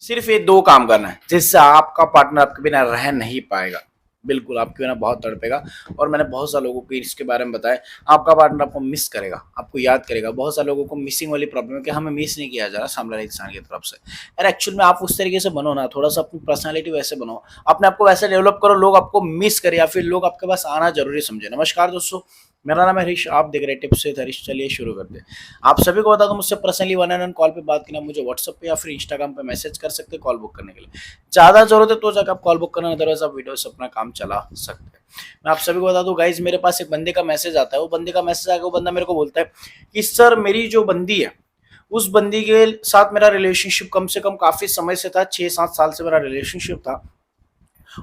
सिर्फ ये 2 काम करना है, जिससे आपका पार्टनर आपके बिना रह नहीं पाएगा। बिल्कुल, आपके बिना बहुत तड़पेगा और मैंने बहुत सारे लोगों को इसके बारे में बताया। आपका पार्टनर आपको मिस करेगा, आपको याद करेगा। बहुत सारे लोगों को मिसिंग वाली प्रॉब्लम है कि हमें मिस नहीं किया जा रहा सामने वाले इंसान की तरफ से। यार एक्चुअल में आप उस तरीके से बनो ना, थोड़ा-सा अपनी पर्सनैलिटी वैसे बनाओ, अपने आप को वैसे डेवलप करो, लोग आपको मिस करें या फिर लोग आपके पास आना ज़रूरी समझें। नमस्कार दोस्तों, मेरा नाम है हरीश, आप देख रहे हैं टिप्स विद हरीश। चलिए शुरू करते हैं। आप सभी को बता दूं, मुझसे personally one and one call पे बात करना, मुझे व्हाट्सएप पे या फिर इंस्टाग्राम पे मैसेज कर सकते हैं कॉल बुक करने के लिए। ज़्यादा जरूरत है तो जाकर आप कॉल बुक करना, अदरवाइज आप वीडियो से अपना काम चला सकते हैं। मैं आप सभी को बता दूं गाइज, मेरे पास एक बंदे का मैसेज आता है। वो बंदे का मैसेज आकर वो बंदा मेरे को बोलता है कि सर, मेरी जो बंदी है उस बंदी के साथ मेरा रिलेशनशिप कम से कम काफी समय से था, 6-7 साल से मेरा रिलेशनशिप था।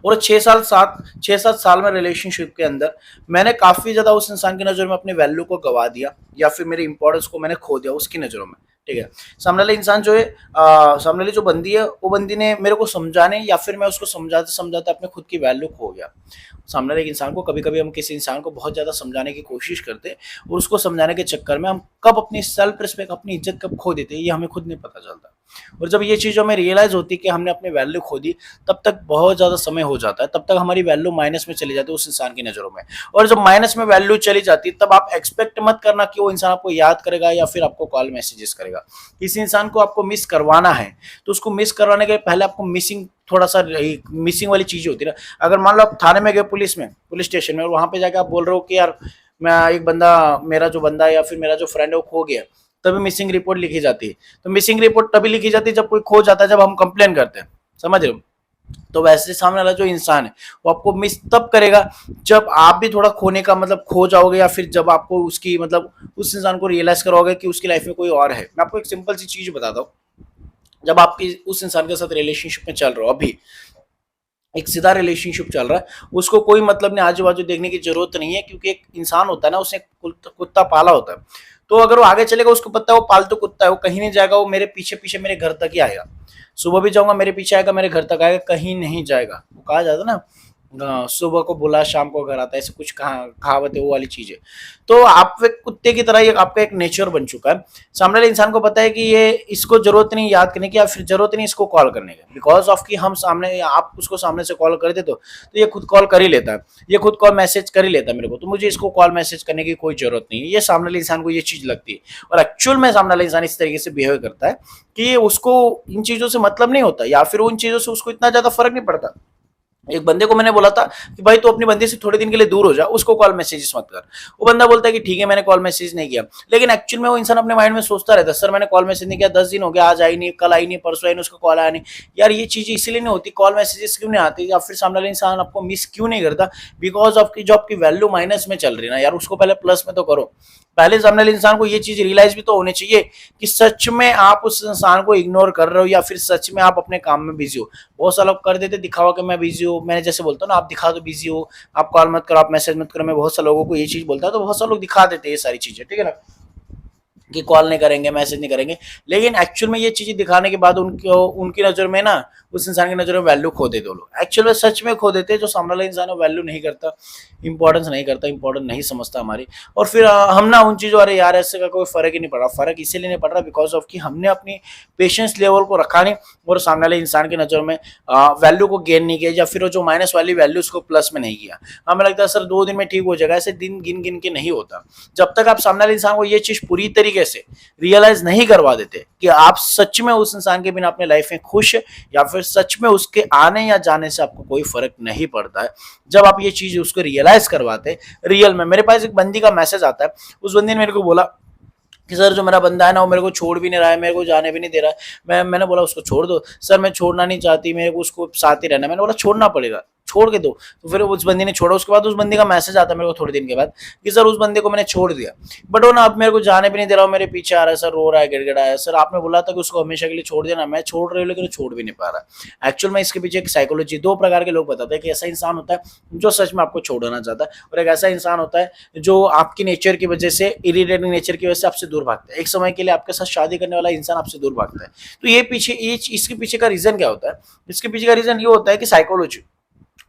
और 6-7 साल में रिलेशनशिप के अंदर मैंने काफी ज्यादा उस इंसान की नजर में अपनी वैल्यू को गवा दिया या फिर मेरी इंपॉर्टेंस को मैंने खो दिया उसकी नजरों में। ठीक है, सामने वाले इंसान जो है, सामने वाली जो बंदी है, वो बंदी ने मेरे को समझाने या फिर मैं उसको समझाते समझाते अपने खुद की वैल्यू खो गया। सामने वाले इंसान को कभी कभी हम किसी इंसान को बहुत ज्यादा समझाने की कोशिश करते हैं और उसको समझाने के चक्कर में हम कब अपनी सेल्फ रिस्पेक्ट, अपनी इज्जत कब खो देते हैं, ये हमें खुद नहीं पता चलता। और जब ये चीज हमें रियलाइज होती है कि हमने अपनी वैल्यू खो दी, तब तक बहुत ज्यादा समय हो जाता है, तब तक हमारी वैल्यू माइनस में चली जाती है उस इंसान की नजरों में। और जब माइनस में वैल्यू चली जाती है, तब आप एक्सपेक्ट मत करना कि वो इंसान आपको याद करेगा या फिर आपको कॉल मैसेजेस करेगा। किसी इंसान को आपको मिस करवाना है तो उसको मिस करवाने के पहले आपको मिसिंग, थोड़ा सा मिसिंग वाली चीज होती है ना। अगर मान लो आप थाने में गए, पुलिस स्टेशन में, और वहां पे जाकर आप बोल रहे हो कि यार मैं एक बंदा, मेरा जो बंदा है या फिर मेरा जो फ्रेंड है वो खो गया, तभी मिसिंग रिपोर्ट लिखी जाती है। तो मिसिंग रिपोर्ट तभी लिखी जाती है जब कोई खो जाता है, जब हम कंप्लेन करते हैं, समझ रहे हो। तो वैसे सामने वाला जो इंसान है वो आपको मिस तब करेगा जब आप भी थोड़ा खोने का मतलब खो जाओगे, या फिर जब आपको उसकी मतलब उस इंसान को रियलाइज करोगे कि उसकी लाइफ में कोई और है। मैं आपको एक सिंपल सी चीज बताता हूँ। जब आपकी उस इंसान के साथ रिलेशनशिप में चल रहे हो, अभी एक सीधा रिलेशनशिप चल रहा है, उसको कोई मतलब नहीं आजू बाजू देखने की जरूरत नहीं है, क्योंकि एक इंसान होता है ना, उसने कुत्ता पाला होता है। तो अगर वो आगे चलेगा, उसको पता है वो पालतू कुत्ता है, वो कहीं नहीं जाएगा, वो मेरे पीछे पीछे मेरे घर तक ही आएगा। सुबह भी जाऊंगा मेरे पीछे आएगा, मेरे घर तक आएगा, कहीं नहीं जाएगा। वो कहा जाता है ना, सुबह को बुला शाम को घर आता है, ऐसे कुछ कहावत है, वो वाली चीज है। तो आप एक कुत्ते की तरह, ये आपका एक नेचर बन चुका है। सामने वाले इंसान को पता है कि ये, इसको जरूरत नहीं याद करने की या फिर जरूरत नहीं इसको कॉल करने की, बिकॉज ऑफ कि हम सामने, आप उसको सामने से कॉल कर दे तो ये खुद कॉल कर ही लेता है, ये खुद कॉल मैसेज कर ही लेता है मेरे को, तो मुझे इसको कॉल मैसेज करने की कोई जरूरत नहीं है। ये सामने वाले इंसान को ये चीज लगती है, और एक्चुअल में सामने वाला इंसान इस तरीके से बिहेव करता है कि उसको इन चीजों से मतलब नहीं होता, या फिर उन चीजों से उसको इतना ज्यादा फर्क नहीं पड़ता। एक बंदे को मैंने बोला था कि भाई तू अपनी बंदी से थोड़े दिन के लिए दूर हो जा, उसको कॉल मैसेजेस मत कर। वो बंदा बोलता है कि ठीक है, मैंने कॉल मैसेज नहीं किया। लेकिन एक्चुअल में वो इंसान अपने माइंड में सोचता रहता है, सर मैंने कॉल मैसेज नहीं किया, 10 दिन हो गया, आज आई नहीं, कल आई नहीं, परसों आई नहीं, उसका कॉल आया नहीं। यार ये चीजें इसीलिए नहीं होती, कॉल मैसेजेस क्यों नहीं आती, या फिर सामने वाला इंसान आपको मिस क्यों नहीं करता, बिकॉज ऑफ की जो आपकी वैल्यू माइनस में चल रही है ना, यार उसको पहले प्लस में तो करो। पहले सामने वाले इंसान को ये चीज रियलाइज भी तो होनी चाहिए कि सच में आप उस इंसान को इग्नोर कर रहे हो या फिर सच में आप अपने काम में बिजी हो। बहुत सारे लोग कर देते दिखावा कि मैं बिजी हूँ, मैंने जैसे बोलता हूँ ना, आप दिखा दो बिजी हो, आप कॉल मत करो, आप मैसेज मत करो। मैं बहुत सारे लोगों को ये चीज बोलता है, तो बहुत सारे लोग दिखा देते हैं ये सारी चीजें, ठीक है ना, कि कॉल नहीं करेंगे, मैसेज नहीं करेंगे। लेकिन एक्चुअल में ये चीजें दिखाने के बाद उनको, उनकी नजर में ना, उस इंसान की नजर में वैल्यू खो देते वो लोग, एक्चुअल में सच में खो देते हैं। जो सामने वाला इंसान वैल्यू नहीं करता, इंपॉर्टेंस नहीं करता, इंपॉर्टेंस नहीं समझता हमारी, और फिर हम ना उन चीजों, अरे यार ऐसे का कोई फर्क ही नहीं पड़ रहा। फर्क इसीलिए नहीं पड़ रहा बिकॉज ऑफ कि हमने अपनी पेशेंस लेवल को रखा नहीं, और सामने वाले इंसान की नजर में वैल्यू को गेन नहीं किया, या फिर जो माइनस वाली वैल्यू उसको प्लस में नहीं किया। हमें लगता है सर 2 दिन में ठीक हो जाएगा, ऐसे दिन गिन गिन के नहीं होता। जब तक आप सामने वाले इंसान को ये चीज पूरी तरीके से रियलाइज नहीं करवा देते कि आप सच में उस इंसान के बिना अपने लाइफ में खुश, या फिर सच में उसके आने या जाने से आपको कोई फर्क नहीं पड़ता है, जब आप ये चीज उसको रियलाइज करवाते रियल में। मेरे पास एक बंदी का मैसेज आता है, उस बंदी ने मेरे को बोला कि सर जो मेरा बंदा है ना, वो मेरे को छोड़ भी नहीं रहा है, मेरे को जाने भी नहीं दे रहा है। मैंने बोला उसको छोड़ दो। सर मैं छोड़ना नहीं चाहती, मेरे को उसको साथ ही रहना। मैंने बोला छोड़ना पड़ेगा, छोड़ के दो। तो फिर उस बंदी ने छोड़ा। उसके बाद उस बंदी का मैसेज आता है मेरे को थोड़े दिन के बाद कि सर उस बंदे को मैंने छोड़ दिया, बट वो ना अब मेरे को जाने भी नहीं दे रहा, मेरे पीछे आ रहा है सर, रो रहा है, गिड़गिड़ा है। सर आपने बोला था कि उसको हमेशा के लिए छोड़ देना, मैं छोड़ रही हूँ लेकिन छोड़ भी नहीं पा रहा। एक्चुअल में इसके पीछे एक साइकोलॉजी, 2 प्रकार के लोग बताते हैं कि ऐसा इंसान होता है जो सच में आपको छोड़ना चाहता है, और एक ऐसा इंसान होता है जो आपकी नेचर की वजह से, इरिटेटिंग नेचर की वजह से आपसे दूर भागता है। एक समय के लिए आपके साथ शादी करने वाला इंसान आपसे दूर भागता है। तो ये इसके पीछे का रीजन क्या होता है? इसके पीछे का रीजन ये होता है कि साइकोलॉजी,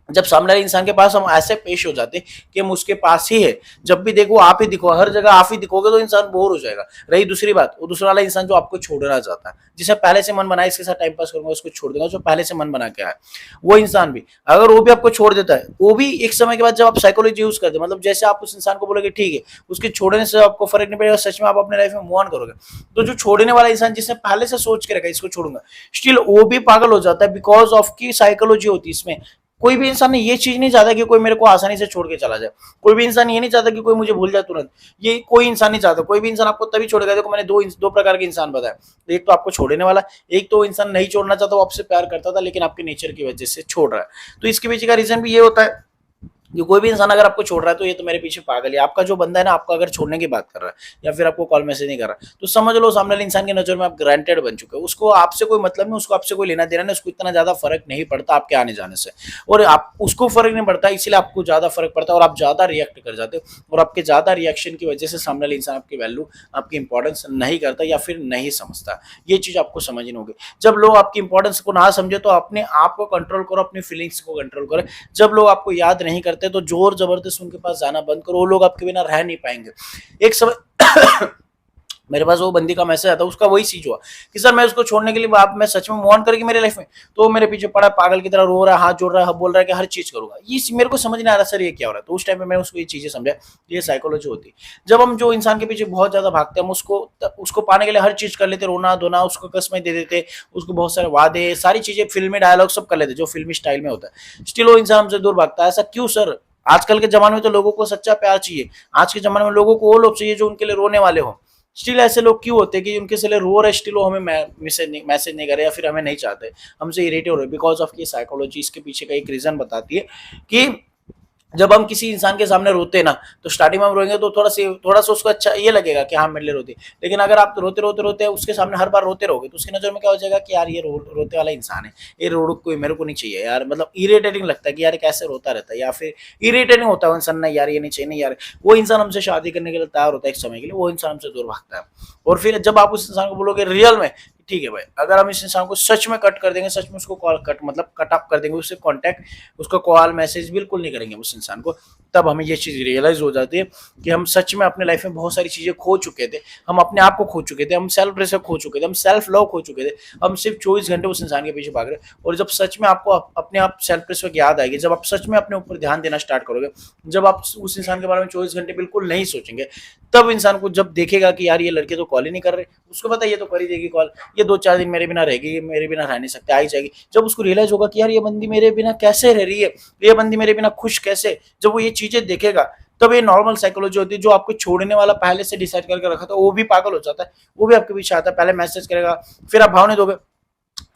जब सामने वाले इंसान के पास हम ऐसे पेश हो जाते कि हम उसके पास ही है, जब भी देखो आप ही दिखो, हर जगह आप ही दिखोगे तो इंसान बोर हो जाएगा। रही दूसरी बात, वो दूसरा वाला इंसान जो आपको छोड़ना चाहता है, जिसे पहले से मन बनाया इसके साथ टाइम पास करूंगा उसको छोड़ दूंगा, जो पहले से मन बना के आया, वो इंसान भी अगर वो भी आपको छोड़ देता है, वो भी एक समय के बाद जब आप साइकोलॉजी यूज करते हैं, मतलब जैसे आप उस इंसान को बोलोगे ठीक है, उसके छोड़ने से आपको फर्क नहीं पड़ेगा, सच में आप अपने लाइफ में मूव ऑन करोगे, तो जो छोड़ने वाला इंसान जिसने पहले से सोच के रखा इसको छोड़ूंगा, स्टिल वो भी पागल हो जाता है, बिकॉज ऑफ की साइकोलॉजी होती है इसमें। कोई भी इंसान ने ये चीज नहीं चाहता कि कोई मेरे को आसानी से छोड़ के चला जाए, कोई भी इंसान ये नहीं चाहता कि कोई मुझे भूल जाए तुरंत, ये कोई इंसान नहीं चाहता। कोई भी इंसान आपको तभी छोड़ेगा, देखो मैंने दो प्रकार के इंसान बताया, एक तो आपको छोड़ने वाला, एक तो इंसान नहीं छोड़ना चाहता, वो आपसे प्यार करता था लेकिन आपके नेचर की वजह से छोड़ रहा है। तो इसके पीछे का रीजन भी ये होता है, ये कोई भी इंसान अगर आपको छोड़ रहा है तो ये तो मेरे पीछे पागल है। आपका जो बंदा है ना, आपको अगर छोड़ने की बात कर रहा है या फिर आपको कॉल मैसेज नहीं कर रहा, तो समझ लो सामने वाले इंसान की नजर में आप ग्रांटेड बन चुके हो, उसको आपसे कोई मतलब नहीं, उसको आपसे कोई लेना देना नहीं, उसको इतना ज्यादा फर्क नहीं पड़ता आपके आने जाने से, और आप उसको फर्क नहीं पड़ता, इसलिए आपको ज्यादा फर्क पड़ता है और आप ज्यादा रिएक्ट कर जाते हो, और आपके ज्यादा रिएक्शन की वजह से सामने वाले इंसान आपकी वैल्यू, आपकी इंपॉर्टेंस नहीं करता या फिर नहीं समझता। ये चीज आपको समझनी होगी। जब लोग आपकी इंपॉर्टेंस को ना समझे तो अपने आप को कंट्रोल करो, अपनी फीलिंग्स को कंट्रोल करो। जब लोग आपको याद नहीं करते तो जोर जबरदस्त उनके पास जाना बंद करो, वो लोग आपके बिना रह नहीं पाएंगे। एक समय मेरे पास वो बंदी का मैसेज आता, उसका वही चीज हुआ कि सर मैं उसको छोड़ने के लिए मैं सच में मूव ऑन करेगी मेरे लाइफ में, तो वो मेरे पीछे पड़ा पागल की तरह रो रहा है, हाथ जोड़ रहा है, बोल रहा है कि हर चीज करूंगा। ये मेरे को समझ नहीं आ रहा सर ये क्या हो रहा है। तो उस टाइम पे मैंने उसको ये चीजें समझा, ये साइकोलॉजी होती है। जब हम जो इंसान के पीछे बहुत ज्यादा भागते हैं, हम उसको पाने के लिए हर चीज कर लेते, रोना धोना, उसको कसमें दे देते, उसको बहुत सारे वादे, सारी चीजें, फिल्मी डायलॉग सब कर लेते जो फिल्मी स्टाइल में होता है, स्टिल वो इंसान हमसे दूर भागता है। ऐसा क्यों सर? आजकल के जमाने में तो लोगों को सच्चा प्यार चाहिए, आज के जमाने में लोगों को वो लोग चाहिए जो उनके लिए रोने वाले हो। स्टिल ऐसे लोग क्यों होते हैं कि उनके से रो रहे, स्टिल वो हमें मैसेज नहीं करे या फिर हमें नहीं चाहते, हमसे इरिटेट हो रहे, बिकॉज ऑफ की साइकोलॉजी इसके पीछे का एक रीजन बताती है कि जब हम किसी इंसान के सामने रोते ना, तो स्टार्टिंग में हम रोएंगे तो थोड़ा सा उसको अच्छा ये लगेगा कि हाँ मेरे लिए रोती, लेकिन अगर आप रोते रोते रोते उसके सामने हर बार रोते रहोगे तो उसकी नजर में क्या हो जाएगा कि यार ये रोते वाला इंसान है, ये रोड कोई मेरे को नहीं चाहिए यार, मतलब इरिटेटिंग लगता है कि यार कैसे रोता रहता है, या फिर इरिटेटिंग होता है इंसान, नहीं यार ये नहीं चाहिए, नहीं यार। वो इंसान हमसे शादी करने के लिए तैयार होता है एक समय के लिए, वो इंसान हमसे दूर भागता है। और फिर जब आप उस इंसान को बोलोगे रियल में ठीक है भाई, अगर हम इस इंसान को सच में कट कर देंगे, सच में उसको कॉल कट मतलब कट अप कर देंगे, उससे कांटेक्ट, उसका कॉल मैसेज बिल्कुल नहीं करेंगे उस इंसान को, तब हमें ये चीज रियलाइज हो जाती है कि हम सच में अपने लाइफ में बहुत सारी चीजें खो चुके थे, हम अपने आप को खो चुके थे, हम सेल्फ रेस्पेक्ट खो चुके थे, हम सेल्फ लव खो चुके थे, हम सिर्फ 24 घंटे उस इंसान के पीछे भाग रहे। और जब सच में आपको अपने आप सेल्फ रेस्पेक्ट याद आएगी, जब आप सच में अपने ऊपर ध्यान देना स्टार्ट करोगे, जब आप उस इंसान के बारे में 24 घंटे बिल्कुल नहीं सोचेंगे, तब इंसान को जब देखेगा कि यार ये लड़के तो कॉल ही नहीं कर रहे, उसको पता है ये तो कर ही देगी कॉल, ये 2-4 दिन मेरे बिना रहेगी, ये मेरे बिना रह नहीं सकते, आ ही जाएगी। जब उसको रियलाइज होगा कि यार ये बंदी मेरे बिना कैसे रह रही है, ये बंदी मेरे बिना खुश कैसे, जब वो ये चीजें देखेगा, तब ये नॉर्मल साइकोलॉजी होती है। जो आपको छोड़ने वाला पहले से डिसाइड करके रखा था वो भी पागल हो जाता है, वो भी आपके पीछे आता है, पहले मैसेज करेगा, फिर आप भाव नहीं दोगे,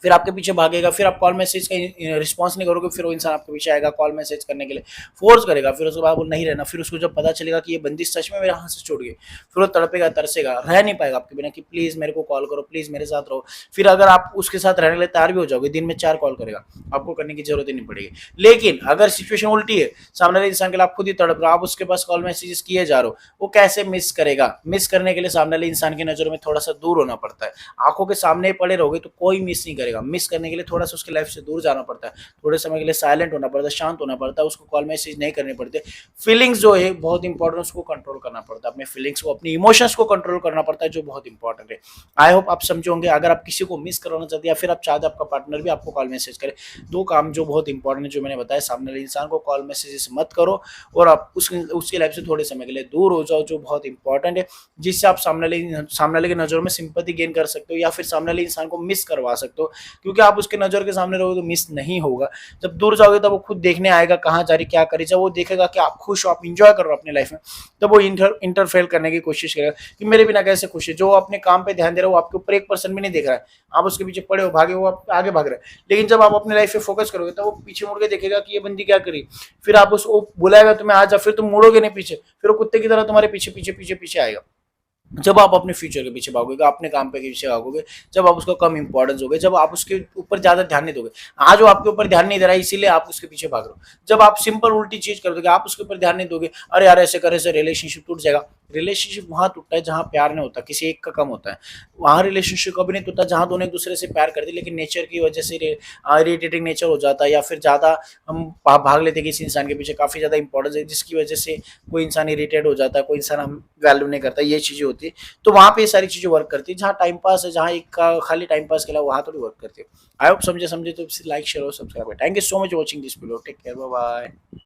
फिर आपके पीछे भागेगा, फिर आप कॉल मैसेज का रिस्पांस नहीं करोगे, फिर वो इंसान आपके पीछे आएगा कॉल मैसेज करने के लिए, फोर्स करेगा, फिर उसके बाद वो नहीं रहना, फिर उसको जब पता चलेगा कि ये बंदी सच में मेरे हाथ से छूट गई, फिर वो तड़पेगा तरसेगा, रह नहीं पाएगा आपके बिना कि प्लीज मेरे को कॉल करो, प्लीज मेरे साथ रहो। फिर अगर आप उसके साथ रहने के लिए तैयार भी हो जाओगे, दिन में 4 कॉल करेगा, आपको करने की जरूरत ही नहीं पड़ेगी। लेकिन अगर सिचुएशन उल्टी है, सामने वाले इंसान के लिए आप खुद ही तड़प रहे हो, आप उसके पास कॉल मैसेजेस किए जा रहे हो, वो कैसे मिस करेगा? मिस करने के लिए सामने वाले इंसान की नजरों में थोड़ा सा दूर होना पड़ता है। आंखों के सामने पड़े रहोगे तो कोई मिस नहीं करेगा, मिस करने के लिए थोड़ा सा उसकी लाइफ से दूर जाना पड़ता है, थोड़े समय के लिए साइलेंट होना पड़ता है, शांत होना पड़ता है, उसको कॉल मैसेज नहीं करने पड़ते। फीलिंग्स जो है बहुत इंपॉर्टेंट, उसको कंट्रोल करना पड़ता है, अपने फीलिंग्स को, अपनी इमोशंस को कंट्रोल करना पड़ता है, जो बहुत इंपॉर्टेंट है। आई होप आप समझोगे। अगर आप किसी को मिस कराना चाहते हैं या फिर आप चाहते हैं आपका पार्टनर भी आपको कॉल मैसेज करे, 2 काम जो बहुत इंपॉर्टेंट है जो मैंने बताया, सामने वाले इंसान को कॉल मैसेजेस मत करो और आप उसकी लाइफ से थोड़े समय के लिए दूर हो जाओ, जो बहुत इंपॉर्टेंट है, जिससे आप सामने वाले की नजरों में सिंपैथी गेन कर सकते हो या फिर सामने वाले इंसान को मिस करवा सकते हो, क्योंकि आप उसके नजर के सामने रहोगे तो मिस नहीं होगा। जब दूर जाओगे तब वो खुद देखने आएगा कहाँ जा रही क्या करी, जब वो देखेगा कि आप खुश हो, आप इंजॉय कर रहे हो अपनी लाइफ में, तब वो इंटरफेयर करने की कोशिश करेगा कि मेरे बिना कैसे खुश है। जो अपने काम पे ध्यान दे रहा है वो आपके ऊपर 1% भी नहीं देख रहा है, आप उसके पीछे पड़े हो, भागे हो, आप आगे भाग रहे हैं। लेकिन जब आप अपनी लाइफ पे फोकस करोगे तो वो पीछे मुड़ के देखेगा कि ये बंदी क्या करी, फिर आप उसको बुलाएगा तुम्हें आ जा, फिर तुम मुड़ोगे नहीं पीछे, फिर वो कुत्ते की तरह तुम्हारे पीछे पीछे पीछे पीछे आएगा। जब आप अपने फ्यूचर के पीछे भागोगे, अपने काम पे के पीछे भागोगे, जब आप उसको कम इंपॉर्टेंस दोगे, जब आप उसके ऊपर ज्यादा ध्यान नहीं दोगे। आज वो आपके ऊपर ध्यान नहीं दे रहा है इसीलिए आप उसके पीछे भाग रहे हो। जब आप सिंपल उल्टी चीज कर दोगे, आप उसके ऊपर ध्यान नहीं दोगे, अरे यार ऐसे करे से रिलेशनशिप टूट जाएगा, रिलेशनशिप वहाँ टूटता है जहाँ प्यार नहीं होता, किसी एक का कम होता है। वहाँ रिलेशनशिप कभी नहीं टूटता जहाँ दोनों एक दूसरे से प्यार करते, लेकिन नेचर की वजह से इरिटेटिंग नेचर हो जाता है, या फिर ज़्यादा हम भाग लेते हैं किसी इंसान के पीछे, काफ़ी ज़्यादा इंपॉर्टेंस है जिसकी वजह से कोई इंसान इरिटेट हो जाता है, कोई इंसान हम वैल्यू नहीं करता, ये चीज़ें होती है। तो वहाँ पे ये सारी चीज़ें वर्क करती है। जहाँ टाइम पास है, जहाँ एक का खाली टाइम पास के अलावा, वहाँ थोड़ी वर्क करती है। आई होप समझे तो लाइक शेयर और subscribe. Thank you so much watching this video. Take care, bye bye.